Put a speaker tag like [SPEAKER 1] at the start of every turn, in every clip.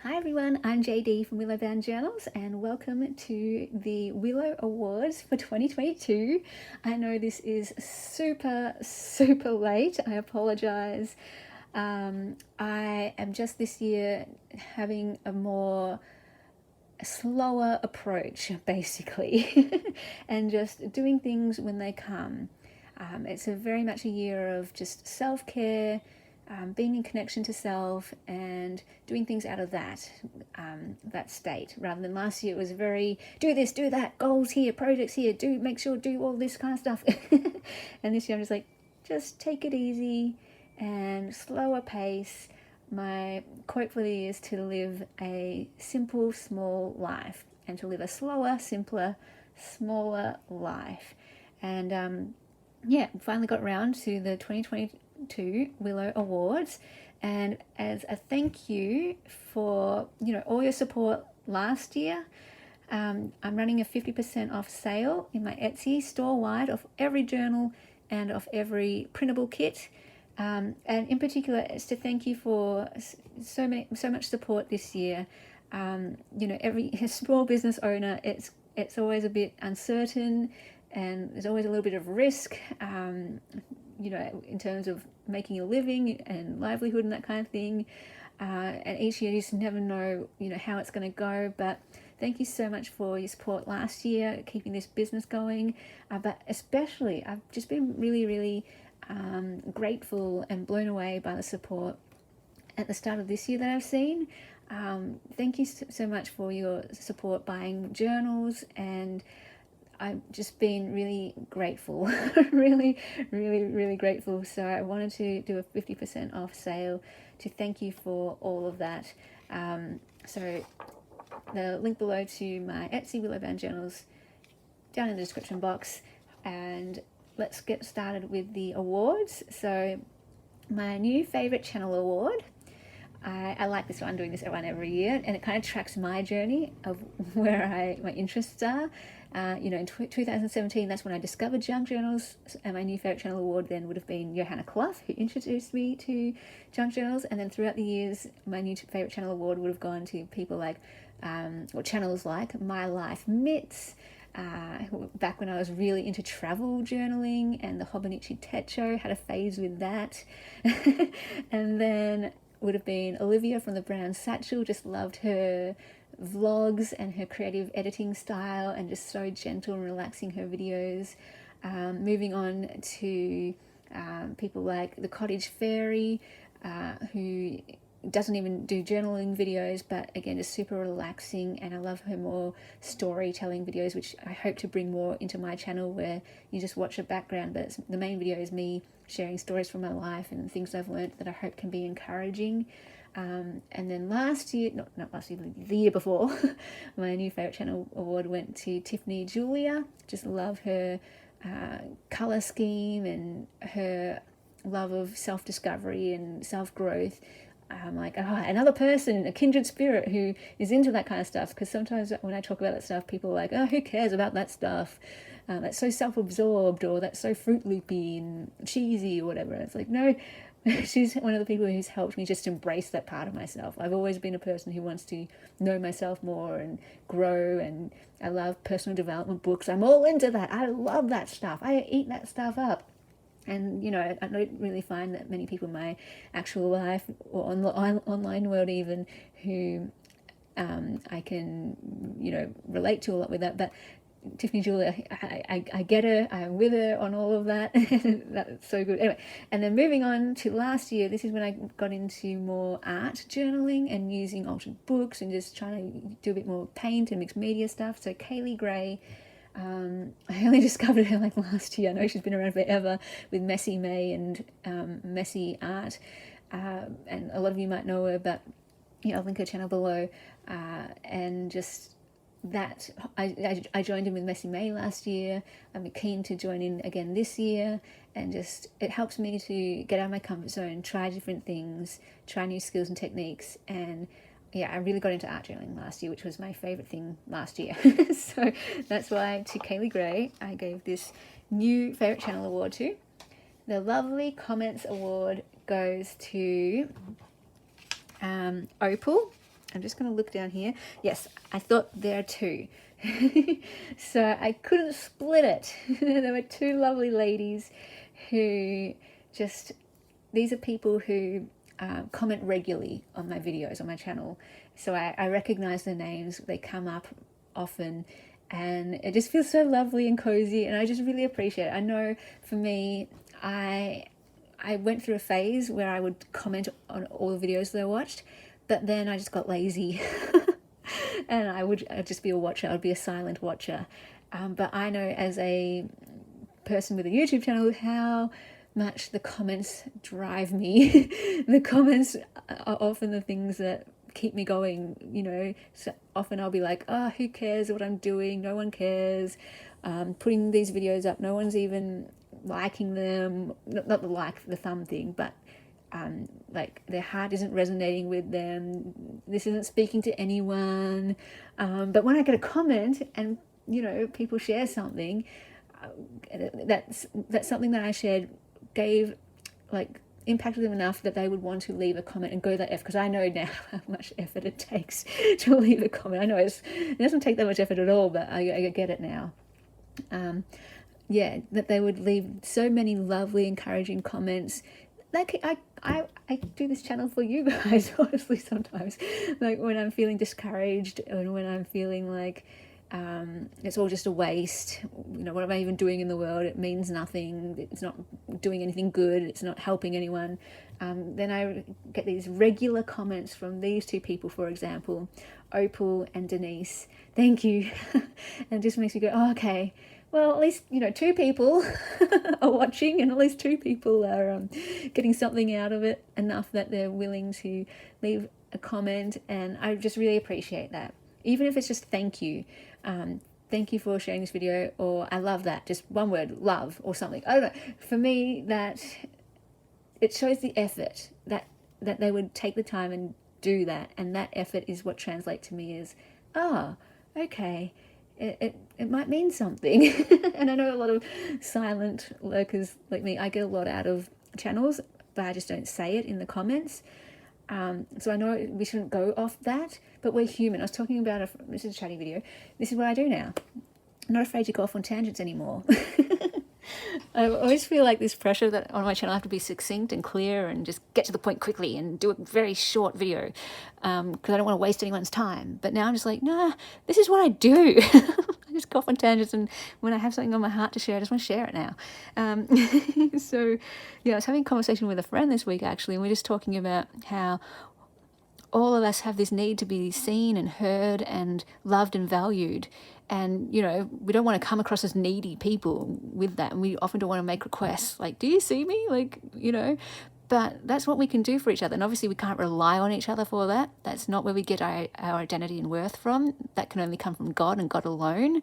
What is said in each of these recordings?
[SPEAKER 1] Hi everyone, I'm JD from Willow Journals and welcome to the Willow Awards for 2022. I know this is super late. I apologize. I am just this year having a more slower approach basically and just doing things when they come. It's very much a year of just self-care, being in connection to self and doing things out of that state, rather than last year it was very do this, do that, goals here, projects here, make sure do all this kind of stuff. And this year I'm just like, just take it easy and slower pace. My quote for the year is to live a simple, small life, and to live a slower, simpler, smaller life. And finally got around to the 2022 Willow Awards, and as a thank you for all your support last year, I'm running a 50% off sale in my Etsy store wide of every journal and of every printable kit. And in particular, it's to thank you for so much support this year. Every small business owner, it's always a bit uncertain, and there's always a little bit of risk, in terms of making a living and livelihood and that kind of thing. And each year you just never know, how it's going to go. But thank you so much for your support last year, keeping this business going. But especially, I've just been really grateful and blown away by the support at the start of this year that I've seen. Thank you so much for your support buying journals, and I've just been really grateful, really grateful. So I wanted to do a 50% off sale to thank you for all of that. So the link below to my Etsy Willow Journals down in the description box, and let's get started with the awards. So my new favorite channel award, I like this one. I'm doing this one every year, and it kind of tracks my journey of where my interests are. In 2017, that's when I discovered junk journals, and my new favorite channel award then would have been Johanna Clough, who introduced me to junk journals. And then throughout the years, my new favorite channel award would have gone to people like, or channels like My Life Mitts, back when I was really into travel journaling, and the Hobonichi Techo, had a phase with that. And then would have been Olivia from the Brown Satchel. Just loved her vlogs and her creative editing style, and just so gentle and relaxing her videos. Moving on to people like the Cottage Fairy, who doesn't even do journaling videos, but again, just super relaxing. And I love her more storytelling videos, which I hope to bring more into my channel, where you just watch a background, but the main video is me sharing stories from my life and things I've learned that I hope can be encouraging. And then last year, not last year, the year before, my new favorite channel award went to Tiffany Julia. Just love her color scheme and her love of self-discovery and self-growth. I'm like, another person, a kindred spirit who is into that kind of stuff. Because sometimes when I talk about that stuff, people are like, who cares about that stuff? That's so self-absorbed, or that's so Fruit Loopy and cheesy or whatever. It's like, no, she's one of the people who's helped me just embrace that part of myself. I've always been a person who wants to know myself more and grow, and I love personal development books. I'm all into that. I love that stuff. I eat that stuff up. And, I don't really find that many people in my actual life, or on the online world even, who I can, relate to a lot with that. But Tiffany Julia, I get her, I'm with her on all of that. That's so good. Anyway, and then moving on to last year, this is when I got into more art journaling and using altered books and just trying to do a bit more paint and mixed media stuff. So Kaylee Gray, I only discovered her like last year. I know she's been around forever with Messy May and Messy Art, and a lot of you might know her, but I'll link her channel below. And just that, I joined in with Messy May last year. I'm keen to join in again this year, and just it helps me to get out of my comfort zone, try different things, try new skills and techniques. And I really got into art journaling last year, which was my favorite thing last year. So that's why to Kaylee Gray, I gave this new favorite channel award to. The lovely comments award goes to Opal. I'm just going to look down here. Yes, I thought there are two. So I couldn't split it. There were two lovely ladies who just, these are people who comment regularly on my videos on my channel. So I recognize their names. They come up often, and it just feels so lovely and cozy, and I just really appreciate it. I know for me, I went through a phase where I would comment on all the videos that I watched, but then I just got lazy and I'd just be a watcher. I'd be a silent watcher. But I know as a person with a YouTube channel how much the comments drive me. The comments are often the things that keep me going, you know. So often I'll be like, oh, who cares what I'm doing? No one cares. Putting these videos up, no one's even liking them. Not the like, the thumb thing, but like their heart isn't resonating with them. This isn't speaking to anyone. But when I get a comment and, you know, people share something, that's something that I shared impacted them enough that they would want to leave a comment and go that effort, because I know now how much effort it takes to leave a comment. I know it doesn't take that much effort at all, but I get it now. Yeah, that they would leave so many lovely, encouraging comments. Like I do this channel for you guys, honestly, sometimes. Like when I'm feeling discouraged and when I'm feeling like it's all just a waste, you know, what am I even doing in the world? It means nothing. It's not doing anything good. It's not helping anyone. Then I get these regular comments from these two people, for example, Opal and Denise. Thank you. And it just makes me go, oh, okay. Well, at least, you know, two people are watching, and at least two people are getting something out of it, enough that they're willing to leave a comment. And I just really appreciate that. Even if it's just thank you. Thank you for sharing this video, or I love that. Just one word, love, or something. I don't know. For me, that it shows the effort that they would take the time and do that. And that effort is what translates to me as, oh, okay. It might mean something. And I know a lot of silent lurkers like me, I get a lot out of channels, but I just don't say it in the comments. So I know we shouldn't go off that, but we're human. I was talking about, this is a chatty video. This is what I do now. I'm not afraid to go off on tangents anymore. I always feel like this pressure that on my channel I have to be succinct and clear and just get to the point quickly and do a very short video, because I don't want to waste anyone's time. But now I'm just like, nah, this is what I do. I just go off on tangents, and when I have something on my heart to share, I just want to share it now. So yeah, I was having a conversation with a friend this week actually, and we're just talking about how all of us have this need to be seen and heard and loved and valued. And, you know, we don't want to come across as needy people with that. And we often don't want to make requests like, do you see me? Like, you know, but that's what we can do for each other. And obviously we can't rely on each other for that. That's not where we get our identity and worth from. That can only come from God and God alone.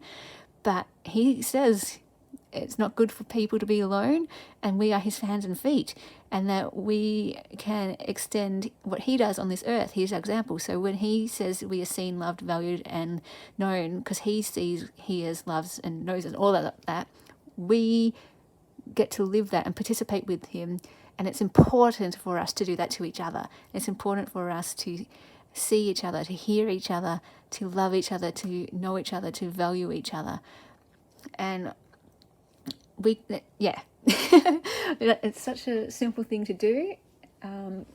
[SPEAKER 1] But he says it's not good for people to be alone, and we are his hands and feet, and that we can extend what he does on this earth. He's our example. So when he says we are seen, loved, valued, and known, because he sees, hears, loves, and knows, and all that, we get to live that and participate with him. And it's important for us to do that to each other. It's important for us to see each other, to hear each other, to love each other, to know each other, to value each other. And it's such a simple thing to do.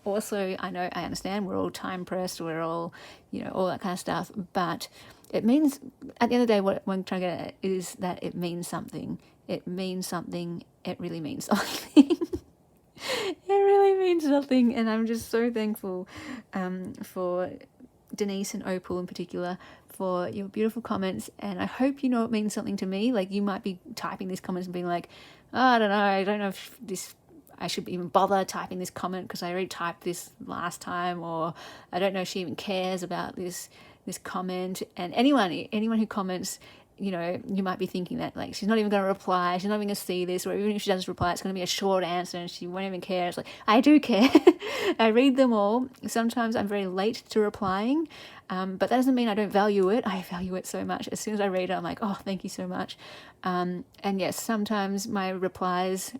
[SPEAKER 1] Also, I understand we're all time pressed, we're all, you know, all that kind of stuff, but it means, at the end of the day, what I'm trying to get at is that it means something. It means something. It really means something. It really means something. And I'm just so thankful for Denise and Opal in particular for your beautiful comments, and I hope you know it means something to me. Like, you might be typing these comments and being like, oh, I don't know if I should even bother typing this comment because I already typed this last time, or I don't know if she even cares about this comment. And anyone who comments, you know, you might be thinking that, like, she's not even going to reply, she's not even going to see this, or even if she does reply, it's going to be a short answer and she won't even care. It's like, I do care. I read them all. Sometimes I'm very late to replying, but that doesn't mean I don't value it. I value it so much. As soon as I read it, I'm like, oh, thank you so much. And yes, sometimes my replies,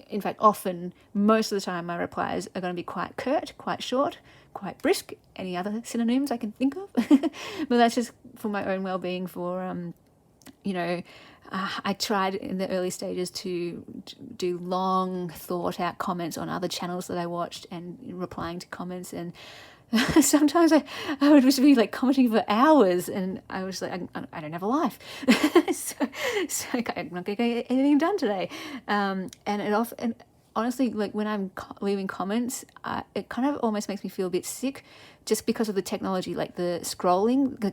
[SPEAKER 1] in fact, often, most of the time, my replies are going to be quite curt, quite short, quite brisk. Any other synonyms I can think of? But that's just for my own well-being, for I tried in the early stages to do long thought out comments on other channels that I watched and replying to comments, and sometimes I would just be like commenting for hours, and I was like, I don't have a life. so I'm not going to get anything done today. And honestly, like when I'm leaving comments, it kind of almost makes me feel a bit sick, just because of the technology, like the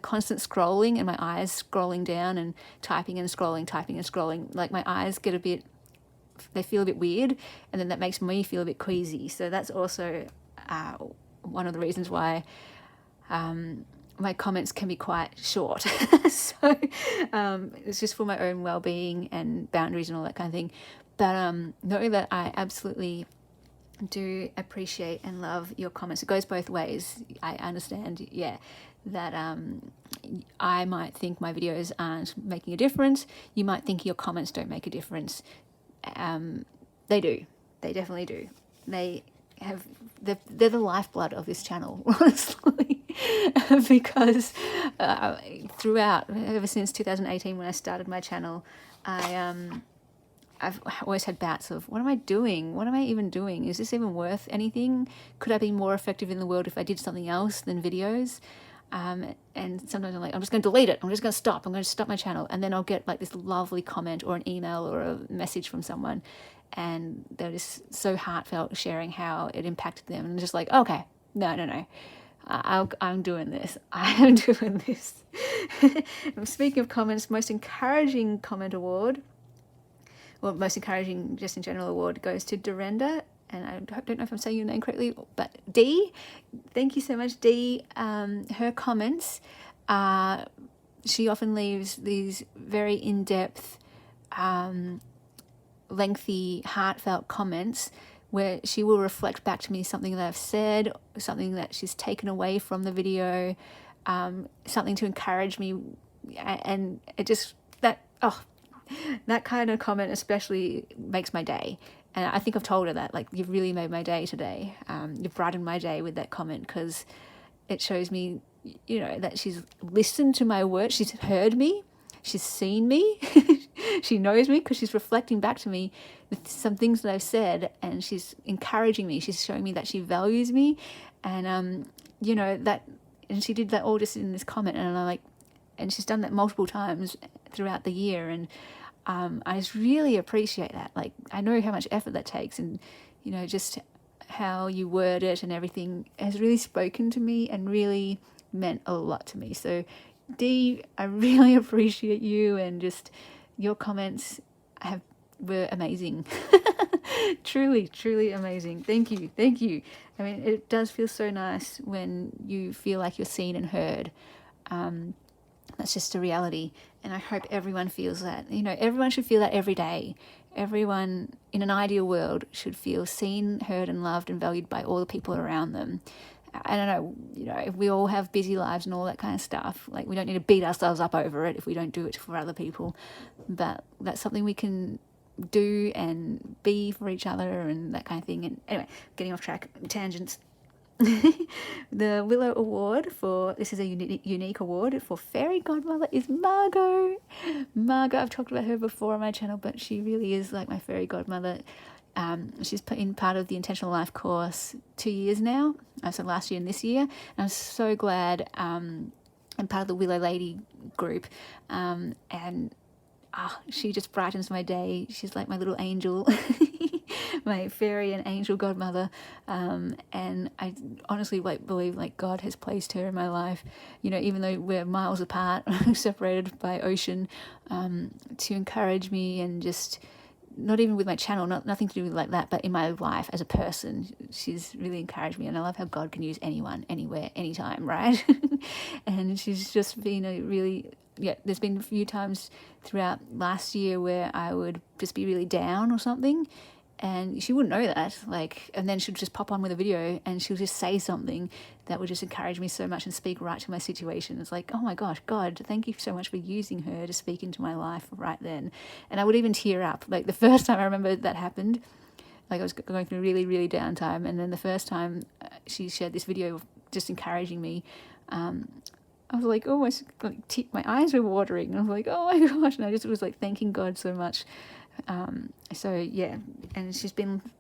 [SPEAKER 1] constant scrolling, and my eyes scrolling down and typing and scrolling. Like my eyes get they feel a bit weird, and then that makes me feel a bit queasy. So that's also one of the reasons why my comments can be quite short. So it's just for my own well-being and boundaries and all that kind of thing. But know that I absolutely do appreciate and love your comments. It goes both ways. I understand, that I might think my videos aren't making a difference. You might think your comments don't make a difference. They do. They definitely do. They're the lifeblood of this channel, honestly, because throughout, ever since 2018 when I started my channel, I've always had bouts of, what am I doing? What am I even doing? Is this even worth anything? Could I be more effective in the world if I did something else than videos? And sometimes I'm like, I'm just going to delete it. I'm just going to stop. I'm going to stop my channel. And then I'll get like this lovely comment or an email or a message from someone, and they're just so heartfelt, sharing how it impacted them. And I'm just like, okay, no. I'm doing this. I am doing this. Speaking of comments, most encouraging comment award, or most encouraging just in general award, goes to Dorenda. And I don't know if I'm saying your name correctly, but D, thank you so much, D. Her comments, she often leaves these very in-depth, lengthy, heartfelt comments where she will reflect back to me something that I've said, something that she's taken away from the video, something to encourage me. And it just, that kind of comment especially makes my day. And I think I've told her that, like, you've really made my day today. You've brightened my day with that comment, because it shows me, that she's listened to my words. She's heard me. She's seen me. She knows me, because she's reflecting back to me with some things that I've said, and she's encouraging me. She's showing me that she values me. And, and she did that all just in this comment. And I'm like, and she's done that multiple times throughout the year. And I just really appreciate that. Like, I know how much effort that takes, and, just how you word it and everything has really spoken to me and really meant a lot to me. So D, I really appreciate you, and just your comments were amazing. Truly amazing. Thank you. I mean, it does feel so nice when you feel like you're seen and heard. That's just a reality, and I hope everyone feels that. Everyone should feel that every day. Everyone in an ideal world should feel seen, heard, and loved and valued by all the people around them. I don't know, we all have busy lives and all that kind of stuff. Like, we don't need to beat ourselves up over it if we don't do it for other people. But that's something we can do and be for each other and that kind of thing. And anyway, getting off track, tangents. The Willow Award this is a unique award for Fairy Godmother, is Margot. I've talked about her before on my channel, but she really is like my Fairy Godmother. She's in part of the Intentional Life course 2 years now, so last year and this year. And I'm so glad I'm part of the Willow Lady group, and she just brightens my day. She's like my little angel. My fairy and angel godmother, and I honestly believe God has placed her in my life, even though we're miles apart, separated by ocean, to encourage me, and just not even with my channel, nothing to do with like that, but in my life as a person. She's really encouraged me, and I love how God can use anyone, anywhere, anytime, right? And she's just been there's been a few times throughout last year where I would just be really down or something, and she wouldn't know that, and then she'd just pop on with a video and she'll just say something that would just encourage me so much and speak right to my situation. It's like, oh my gosh, God, thank you so much for using her to speak into my life right then. And I would even tear up. Like, the first time I remember that happened, like I was going through a really, really down time. And then the first time she shared this video of just encouraging me, I was like, oh, my eyes were watering. And I was like, oh my gosh. And I just was like thanking God so much. So yeah, and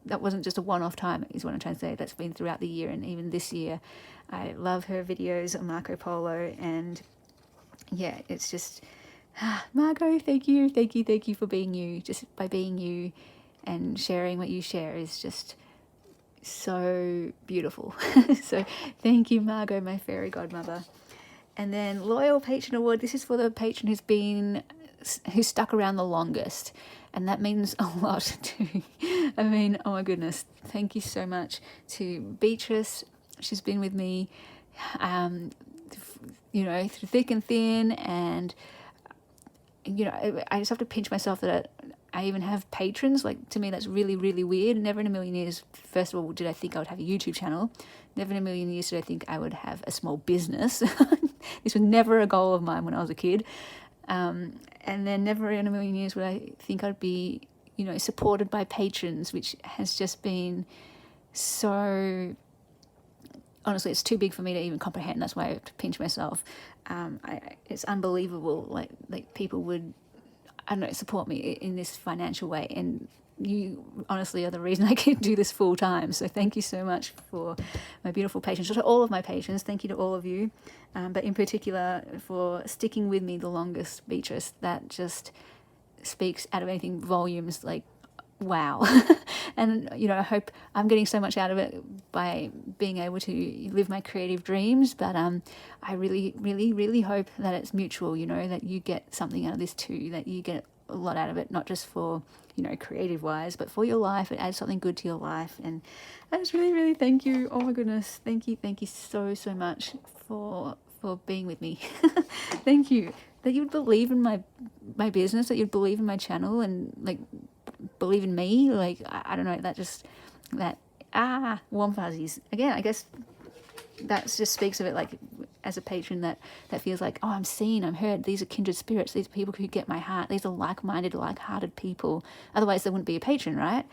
[SPEAKER 1] that wasn't just a one-off time, is what I'm trying to say. That's been throughout the year, and even this year. I love her videos on Marco Polo, and yeah, it's just, Marco, thank you for being you. Just by being you and sharing what you share is just so beautiful. So thank you, Margot, my fairy godmother. And then Loyal Patron Award. This is for the patron who's stuck around the longest, and that means a lot to I mean, oh my goodness, thank you so much to Beatrice. She's been with me through thick and thin, and I just have to pinch myself that I even have patrons. Like, to me, that's really, really weird. Never in a million years, first of all, did I think I would have a YouTube channel. Never in a million years did I think I would have a small business. This was never a goal of mine when I was a kid. And then never in a million years would I think I'd be, supported by patrons, which has just been so... Honestly, it's too big for me to even comprehend. That's why I have to pinch myself. It's unbelievable. Like people would, support me in this financial way. And you honestly are the reason I can do this full time. So thank you so much for my beautiful patrons. To all of my patrons, thank you to all of you. But in particular for sticking with me the longest, Beatrice. That just speaks out of anything volumes. Like, wow. And I hope I'm getting so much out of it by being able to live my creative dreams, but I really, really, really hope that it's mutual, that you get something out of this too, that you get a lot out of it, not just for creative wise, but for your life. It adds something good to your life. And I just really, really thank you. Oh my goodness, thank you so much for being with me. Thank you that you'd believe in my business, that you'd believe in my channel, and like believe in me. Like, I don't know, warm fuzzies again. I guess that just speaks of it, like, as a patron that feels like, oh, I'm seen, I'm heard, these are kindred spirits, these are people who get my heart, these are like-minded, like-hearted people. Otherwise there wouldn't be a patron, right?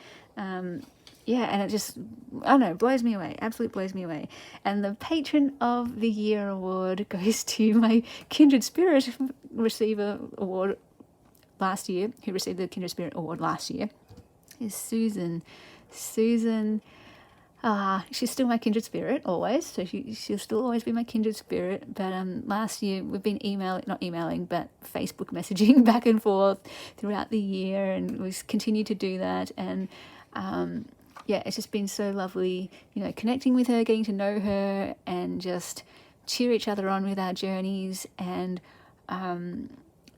[SPEAKER 1] Yeah, and it just, I don't know, blows me away, absolutely blows me away. And the Patron of the Year award goes to my Kindred Spirit receiver award last year, who received the Kindred Spirit award last year, is Susan. She's still my kindred spirit always, so she'll still always be my kindred spirit. But last year we've been not emailing, but Facebook messaging back and forth throughout the year, and we've continued to do that. And it's just been so lovely, connecting with her, getting to know her, and just cheer each other on with our journeys, and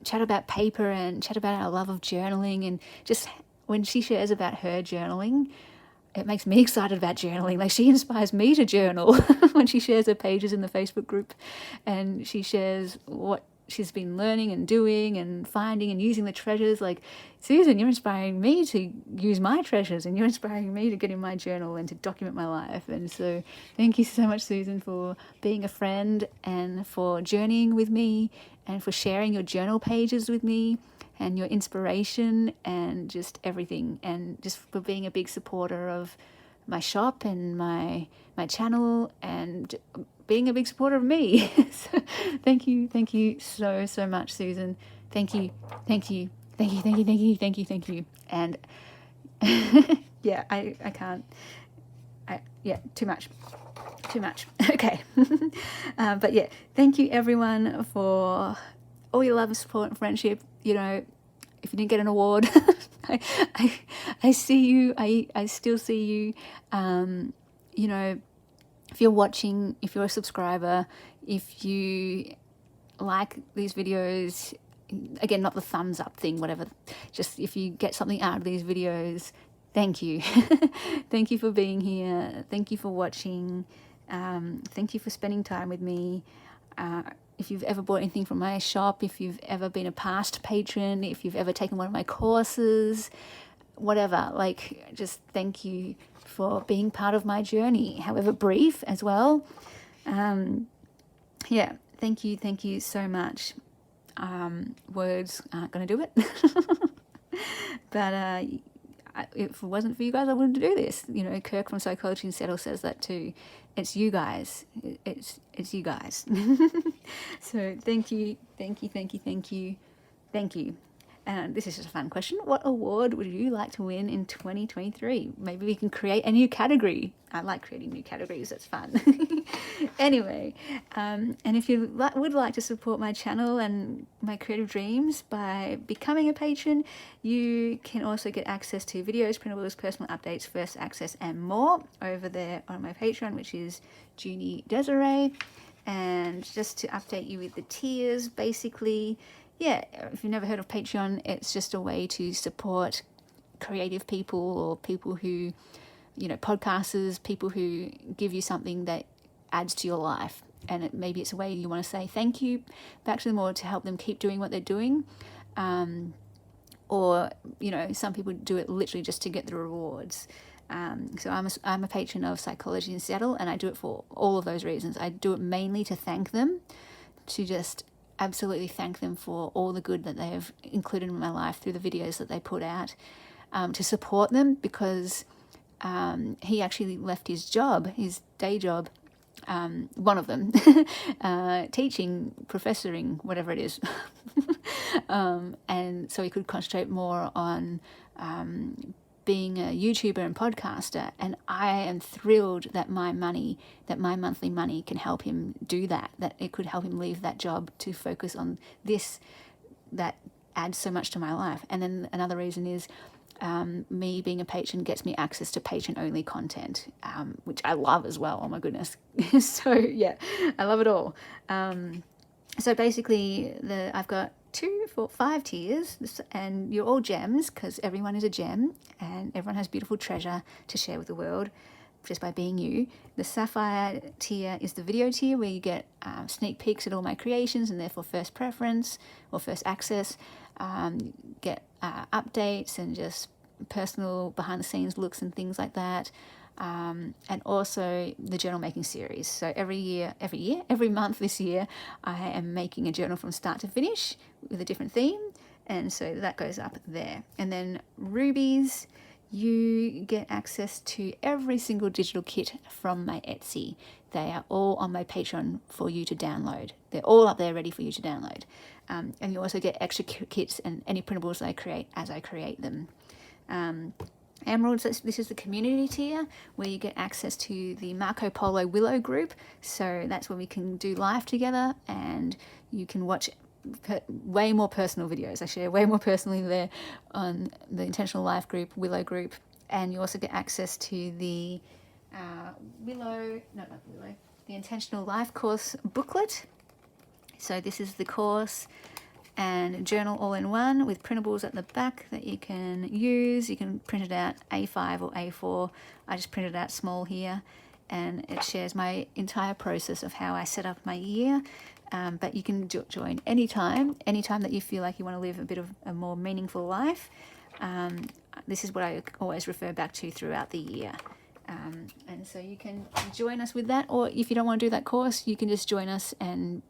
[SPEAKER 1] chat about paper and chat about our love of journaling. And just when she shares about her journaling, it makes me excited about journaling. Like, she inspires me to journal when she shares her pages in the Facebook group, and she shares what she's been learning and doing and finding and using the treasures. Like, Susan, you're inspiring me to use my treasures, and you're inspiring me to get in my journal and to document my life. And so thank you so much, Susan, for being a friend, and for journeying with me, and for sharing your journal pages with me, and your inspiration, and just everything, and just for being a big supporter of my shop and my channel, and being a big supporter of me. So thank you so much, Susan. Thank you. And yeah, I can't. Too much. Okay. But yeah, thank you everyone for all your love and support and friendship. If you didn't get an award, I see you. I still see you. If you're watching, if you're a subscriber, if you like these videos, again, not the thumbs up thing, whatever, just if you get something out of these videos, thank you. Thank you for being here. Thank you for watching. Thank you for spending time with me. If you've ever bought anything from my shop, if you've ever been a past patron, if you've ever taken one of my courses, whatever, like, just thank you for being part of my journey, however brief as well. Thank you so much. Words aren't going to do it. But if it wasn't for you guys, I wouldn't do this. You know, Kirk from Psychology and Settle says that too. It's you guys. It's you guys. So thank you. And this is just a fun question. What award would you like to win in 2023? Maybe we can create a new category. I like creating new categories. That's fun. Anyway, and if you would like to support my channel and my creative dreams by becoming a patron, you can also get access to videos, printables, personal updates, first access, and more over there on my Patreon, which is Junie Desiree. And just to update you with the tiers, basically, yeah, if you've never heard of Patreon, it's just a way to support creative people or people who, you know, podcasters, people who give you something that adds to your life. And maybe it's a way you want to say thank you back to them or to help them keep doing what they're doing. Or, you know, some people do it literally just to get the rewards. So I'm a patron of Psychology and Settle, and I do it for all of those reasons. I do it mainly to thank them, to just absolutely thank them for all the good that they have included in my life through the videos that they put out, to support them because he actually left his job, his day job, one of them, teaching, professoring, whatever it is, and so he could concentrate more on being a YouTuber and podcaster. And I am thrilled that my monthly money can help him do that it could help him leave that job to focus on this that adds so much to my life. And then another reason is me being a patron gets me access to patron only content, which I love as well. Oh my goodness. So yeah, I love it all. So basically I've got 2, 4, 5 tiers, and you're all gems because everyone is a gem and everyone has beautiful treasure to share with the world just by being you. The Sapphire tier is the video tier where you get sneak peeks at all my creations and therefore first preference or first access, get updates and just personal behind the scenes looks and things like that. And also the journal making series. So every month this year, I am making a journal from start to finish with a different theme. And so that goes up there. And then rubies, you get access to every single digital kit from my Etsy. They are all on my Patreon for you to download. They're all up there ready for you to download. And you also get extra kits and any printables I create as I create them. Emeralds, this is the community tier where you get access to the Marco Polo Willow group. So that's where we can do live together and you can watch way more personal videos. I share way more personally there on the Intentional Life group, Willow group. And you also get access to the the Intentional Life course booklet. So this is the course and journal all in one with printables at the back that you can use. You can print it out A5 or A4. I just printed it out small here, and it shares my entire process of how I set up my year. But you can join anytime that you feel like you want to live a bit of a more meaningful life. This is what I always refer back to throughout the year. And so you can join us with that, or if you don't want to do that course, you can just join us and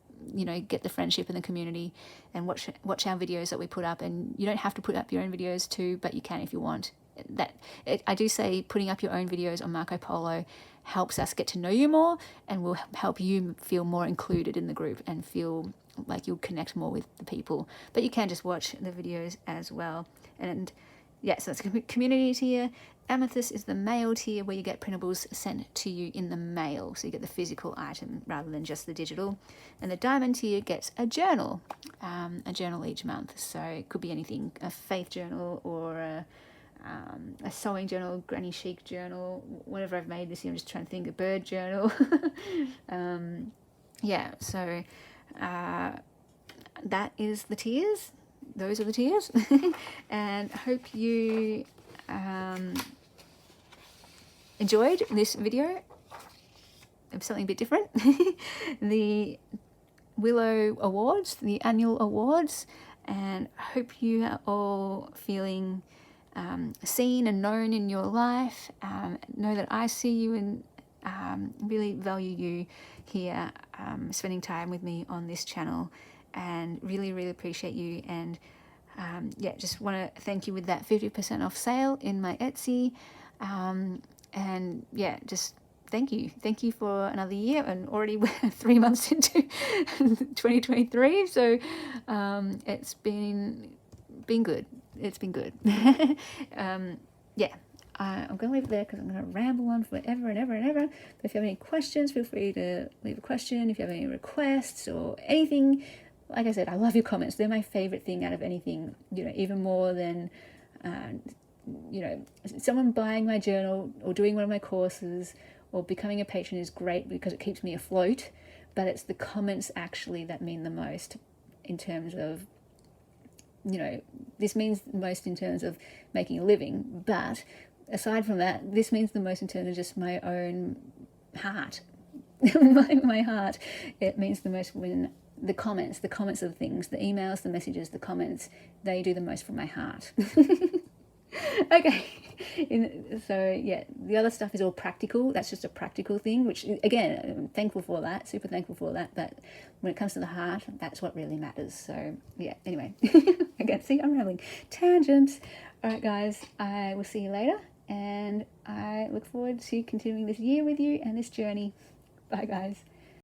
[SPEAKER 1] get the friendship and the community and watch our videos that we put up. And you don't have to put up your own videos too, but you can if you want. I do say putting up your own videos on Marco Polo helps us get to know you more and will help you feel more included in the group and feel like you'll connect more with the people. But you can just watch the videos as well. And yeah, so that's community tier. Amethyst is the mail tier where you get printables sent to you in the mail. So you get the physical item rather than just the digital. And the diamond tier gets a journal each month. So it could be anything, a faith journal or a sewing journal, granny chic journal, whatever I've made this year. I'm just trying to think, a bird journal. So that is the tiers. Those are the tiers. And hope you enjoyed this video of something a bit different. The Willow Awards, the annual awards, and I hope you are all feeling seen and known in your life. Know that I see you and really value you here, spending time with me on this channel, and really, really appreciate you, and yeah, just want to thank you with that 50% off sale in my Etsy. And yeah, just thank you for another year, and already we're 3 months into 2023. So it's been good. It's been good. Yeah, I'm going to leave it there because I'm going to ramble on forever and ever and ever. But if you have any questions, feel free to leave a question. If you have any requests or anything, like I said, I love your comments. They're my favorite thing out of anything, even more than, someone buying my journal or doing one of my courses or becoming a patron is great because it keeps me afloat. But it's the comments actually that mean the most in terms of, this means the most in terms of making a living. But aside from that, this means the most in terms of just my own heart. my heart. It means the most when the comments of things, the emails, the messages, the comments, they do the most for my heart. Okay. So yeah, the other stuff is all practical. That's just a practical thing, which again, I'm thankful for that, super thankful for that. But when it comes to the heart, that's what really matters. So yeah, anyway, again, see, I'm rambling. Tangents. All right, guys, I will see you later, and I look forward to continuing this year with you and this journey. Bye, guys.